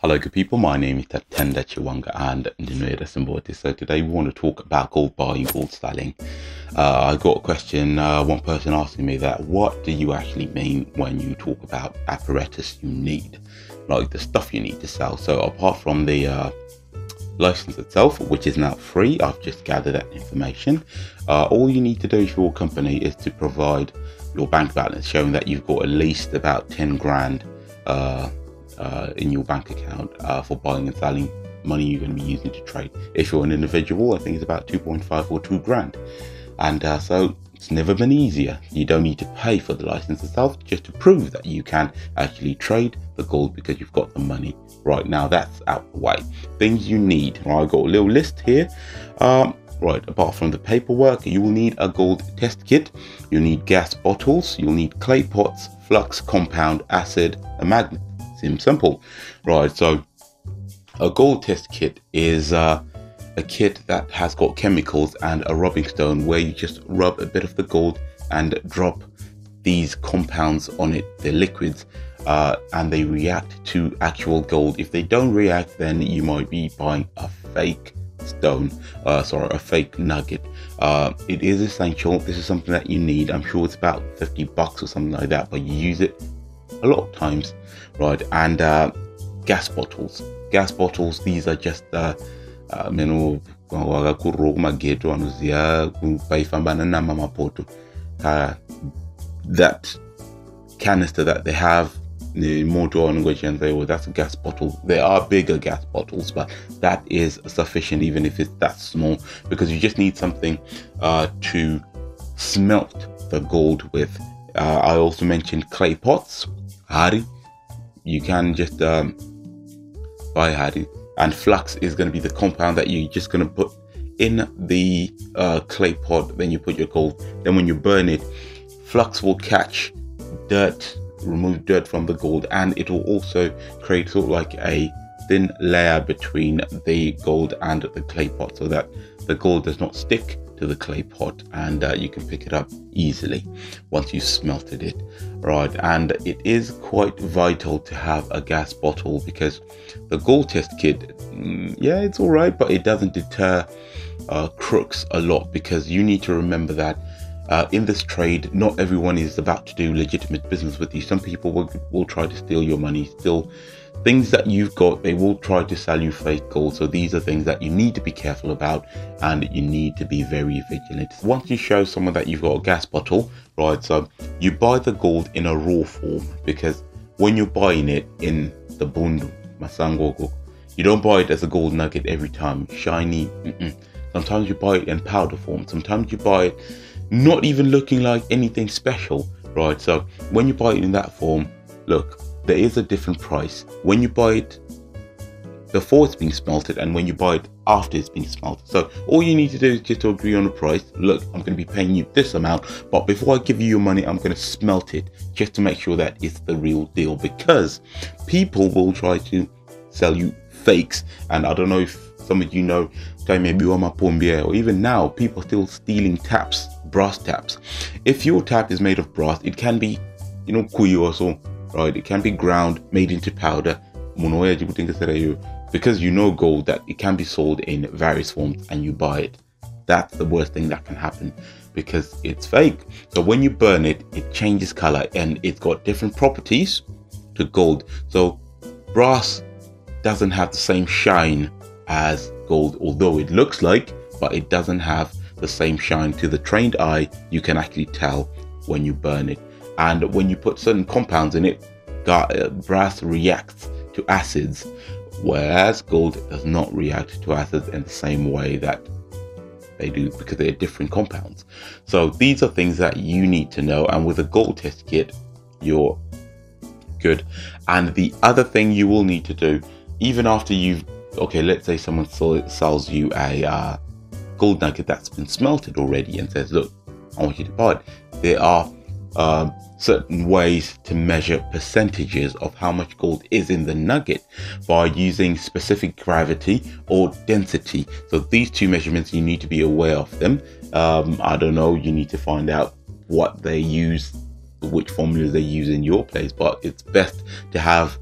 Hello good people, my name is Tatenda, Chiwanga and Zimbabwe. So today we want to talk about gold buying, gold selling. I got a question, one person asking me that, what do you actually mean when you talk about apparatus you need? Like the stuff you need to sell. So apart from the license itself, which is now free, I've just gathered that information. All you need to do for your company is to provide your bank balance showing that you've got at least about 10 grand in your bank account for buying and selling money you're going to be using to trade. If you're an individual, I think it's about 2.5 or 2 grand. And so it's never been easier. You don't need to pay for the license itself, just to prove that you can actually trade the gold because you've got the money. Right now, that's out the way. Things you need. I've got a little list here. Right, apart from the paperwork, you will need a gold test kit. You'll need gas bottles. You'll need clay pots, flux, compound, acid, a magnet. Seems simple. Right, so a gold test kit is a kit that has got chemicals and a rubbing stone where you just rub a bit of the gold and drop these compounds on it, the liquids, and they react to actual gold. If they don't react, then you might be buying a fake stone, a fake nugget. It is essential. This is something that you need. I'm sure it's about 50 bucks or something like that, but you use it a lot of times, right? And gas bottles. These are just that canister that they have, the motor language, and say, well, that's a gas bottle. There are bigger gas bottles, but that is sufficient even if it's that small, because you just need something to smelt the gold with. I also mentioned clay pots. Hari, you can just buy Hari, and flux is going to be the compound that you're just going to put in the clay pot. Then you put your gold. Then when you burn it, flux will catch dirt, remove dirt from the gold, and it will also create sort of like a thin layer between the gold and the clay pot, so that the gold does not stick to the clay pot, and you can pick it up easily once you smelted it, right? And it is quite vital to have a gas bottle, because the gold test kit, yeah, it's all right, but it doesn't deter crooks a lot, because you need to remember that in this trade, not everyone is about to do legitimate business with you. Some people will try to steal your money, steal things that you've got. They will try to sell you fake gold. So these are things that you need to be careful about, and you need to be very vigilant. Once you show someone that you've got a gas bottle, right, so you buy the gold in a raw form, because when you're buying it in the bundu, masangogo, you don't buy it as a gold nugget every time, shiny. Sometimes you buy it in powder form. Sometimes you buy it not even looking like anything special, right? So when you buy it in that form, look, there is a different price when you buy it before it's being smelted and when you buy it after it's been smelted. So all you need to do is just to agree on the price. Look, I'm going to be paying you this amount, but before I give you your money, I'm going to smelt it just to make sure that it's the real deal, because people will try to sell you fakes. And I don't know if some of you know, or even now, people are still stealing taps, brass taps. If your tap is made of brass, it can be, kuyu also, right? It can be ground, made into powder, because you know gold that it can be sold in various forms, and you buy it. That's the worst thing that can happen, because it's fake. So when you burn it, it changes color, and it's got different properties to gold. So brass doesn't have the same shine as gold, although it looks like, but it doesn't have the same shine. To the trained eye, you can actually tell when you burn it. And when you put certain compounds in it, brass reacts to acids, whereas gold does not react to acids in the same way that they do, because they're different compounds. So these are things that you need to know, and with a gold test kit, you're good. And the other thing you will need to do, even after you've, okay, let's say someone sells you a gold nugget that's been smelted already and says, look, I want you to buy it. There are certain ways to measure percentages of how much gold is in the nugget by using specific gravity or density. So these two measurements, you need to be aware of them. I don't know, you need to find out what they use, which formulas they use in your place, but it's best to have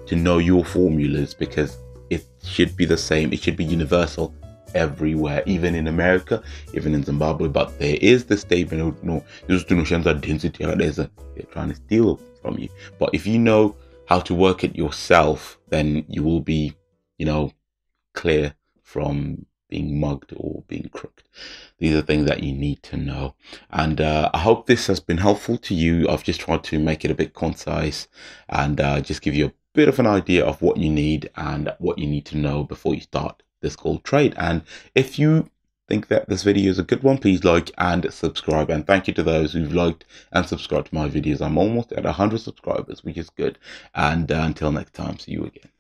to know your formulas, because it should be the same. It should be universal everywhere, even in America, even in Zimbabwe. But there is the statement, no, those notions are density, they're trying to steal from you. But if you know how to work it yourself, then you will be, clear from being mugged or being crooked. These are things that you need to know. And I hope this has been helpful to you. I've just tried to make it a bit concise and just give you a bit of an idea of what you need and what you need to know before you start this gold trade. And if you think that this video is a good one, please like and subscribe. And thank you to those who've liked and subscribed to my videos. I'm almost at 100 subscribers, which is good. And until next time, see you again.